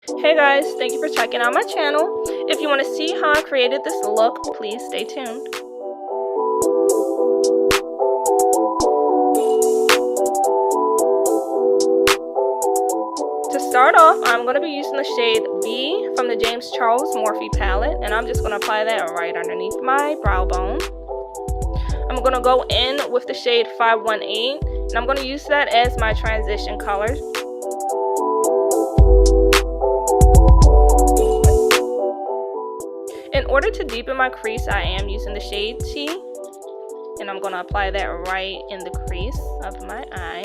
Hey guys, thank you for checking out my channel. If you want to see how I created this look, please stay tuned. To start off, I'm going to be using the shade B from the James Charles Morphe palette, and I'm just going to apply that right underneath my brow bone. I'm going to go in with the shade 518, and I'm going to use that as my transition color. In order to deepen my crease, I am using the shade T, and I'm going to apply that right in the crease of my eye.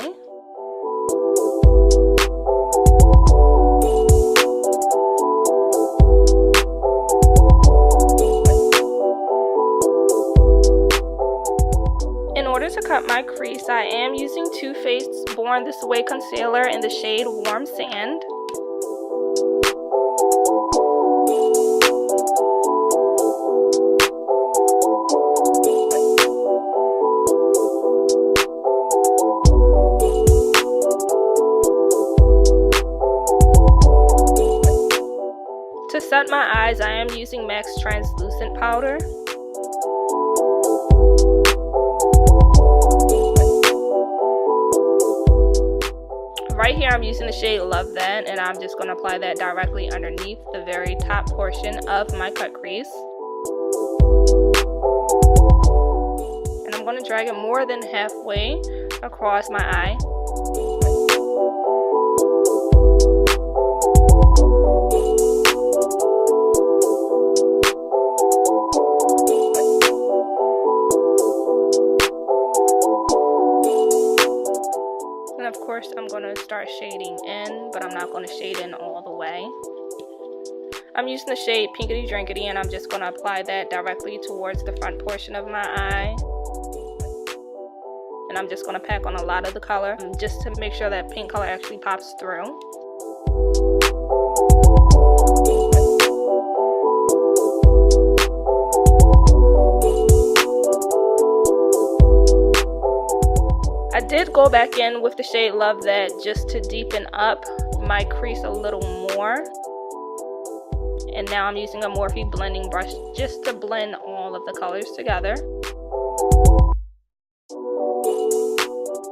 In order to cut my crease, I am using Too Faced's Born This Way concealer in the shade Warm Sand. To set my eyes, I am using MAC's translucent powder. Right here I'm using the shade Love That, and I'm just going to apply that directly underneath the very top portion of my cut crease. And I'm going to drag it more than halfway across my eye. Of course, I'm going to start shading in, but I'm not going to shade in all the way. I'm using the shade Pinkity Drinkity, and I'm just going to apply that directly towards the front portion of my eye. And I'm just going to pack on a lot of the color just to make sure that pink color actually pops through. I did go back in with the shade Love That just to deepen up my crease a little more. And now I'm using a Morphe blending brush just to blend all of the colors together.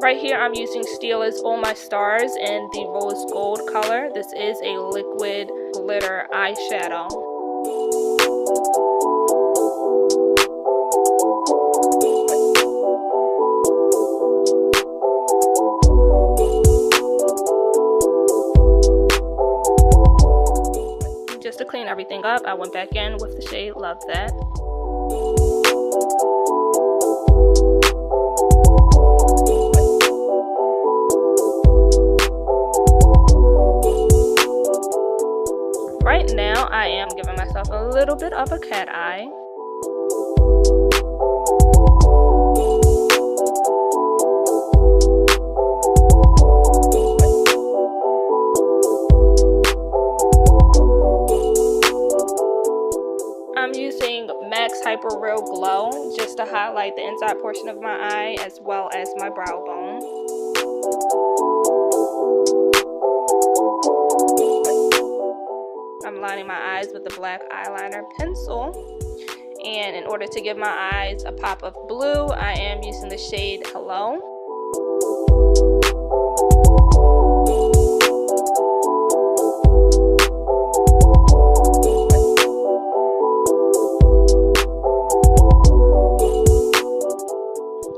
Right here I'm using Stila's All My Stars in the rose gold color. This is a liquid glitter eyeshadow. Just to clean everything up, I went back in with the shade Love That. Right now, I am giving myself a little bit of a cat eye. I'm using MAC's Hyper Real Glow just to highlight the inside portion of my eye as well as my brow bone. I'm lining my eyes with the black eyeliner pencil. And in order to give my eyes a pop of blue, I am using the shade Hello.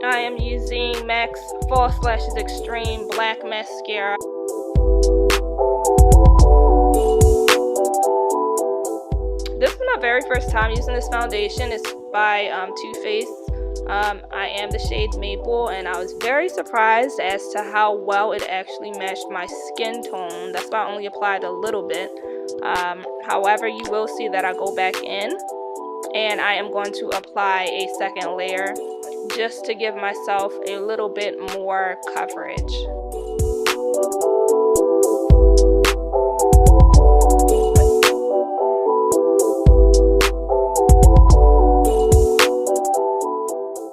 I am using MAC's False Lashes Extreme Black Mascara. This is my very first time using this foundation. It's by Too Faced. I am the shade Maple, and I was very surprised as to how well it actually matched my skin tone. That's why I only applied a little bit. However, you will see that I go back in, and I am going to apply a second layer just to give myself a little bit more coverage.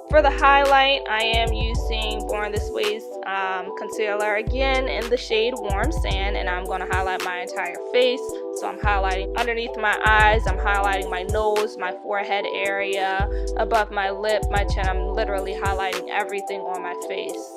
For the highlight, I am using Born This Way's concealer again in the shade Warm Sand, and I'm going to highlight my entire face. So I'm highlighting underneath my eyes, I'm highlighting my nose, my forehead area, above my lip, my chin. I'm literally highlighting everything on my face.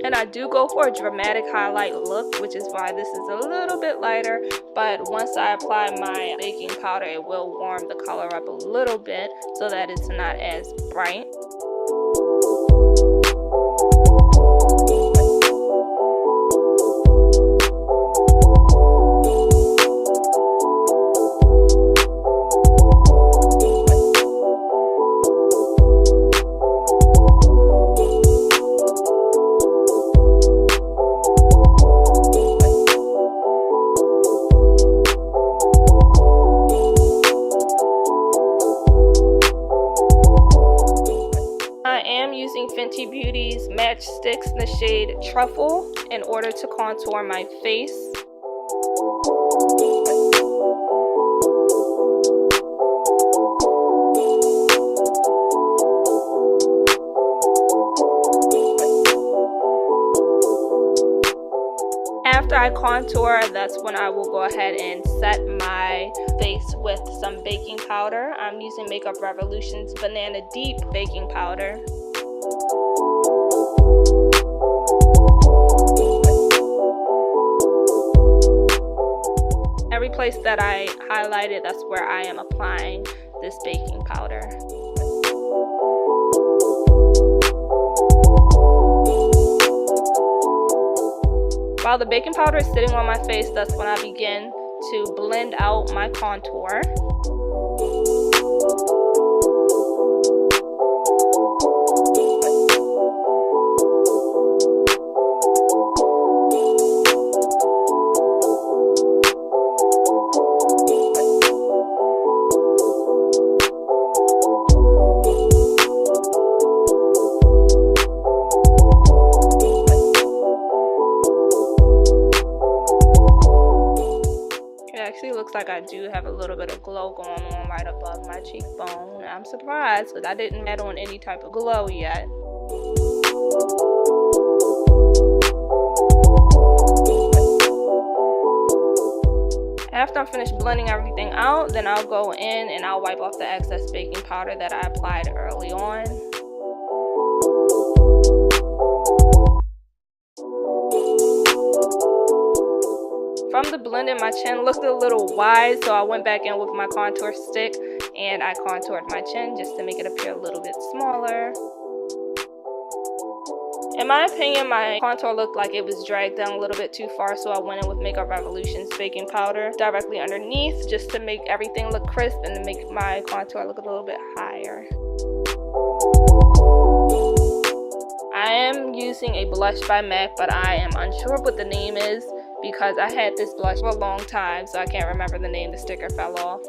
And I do go for a dramatic highlight look, which is why this is a little bit lighter, but once I apply my baking powder, it will warm the color up a little bit so that it's not as bright. Using Fenty Beauty's Match Sticks in the shade Truffle in order to contour my face. After I contour, that's when I will go ahead and set my face with some baking powder. I'm using Makeup Revolution's Banana Deep baking powder. Every place that I highlighted, that's where I am applying this baking powder. While the baking powder is sitting on my face, that's when I begin to blend out my contour. Actually looks like I do have a little bit of glow going on right above my cheekbone. I'm surprised because I didn't add on any type of glow yet. After I'm finished blending everything out, then I'll go in and I'll wipe off the excess baking powder that I applied early on. From the blending, my chin looked a little wide, so I went back in with my contour stick and I contoured my chin just to make it appear a little bit smaller. In my opinion, my contour looked like it was dragged down a little bit too far, so I went in with Makeup Revolution's baking powder directly underneath just to make everything look crisp and to make my contour look a little bit higher. I am using a blush by MAC, but I am unsure what the name is because I had this blush for a long time, so I can't remember the name. The sticker fell off.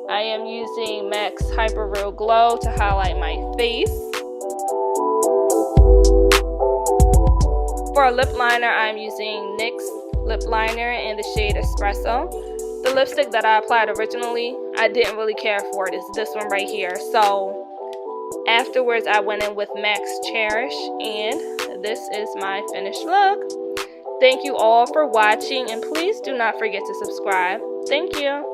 I am using MAC's Hyper Real Glow to highlight my face. For a lip liner, I'm using NYX lip liner in the shade Espresso. The lipstick that I applied originally, I didn't really care for it. It's this one right here. So afterwards, I went in with MAC's Cherish, and this is my finished look. Thank you all for watching, and please do not forget to subscribe. Thank you.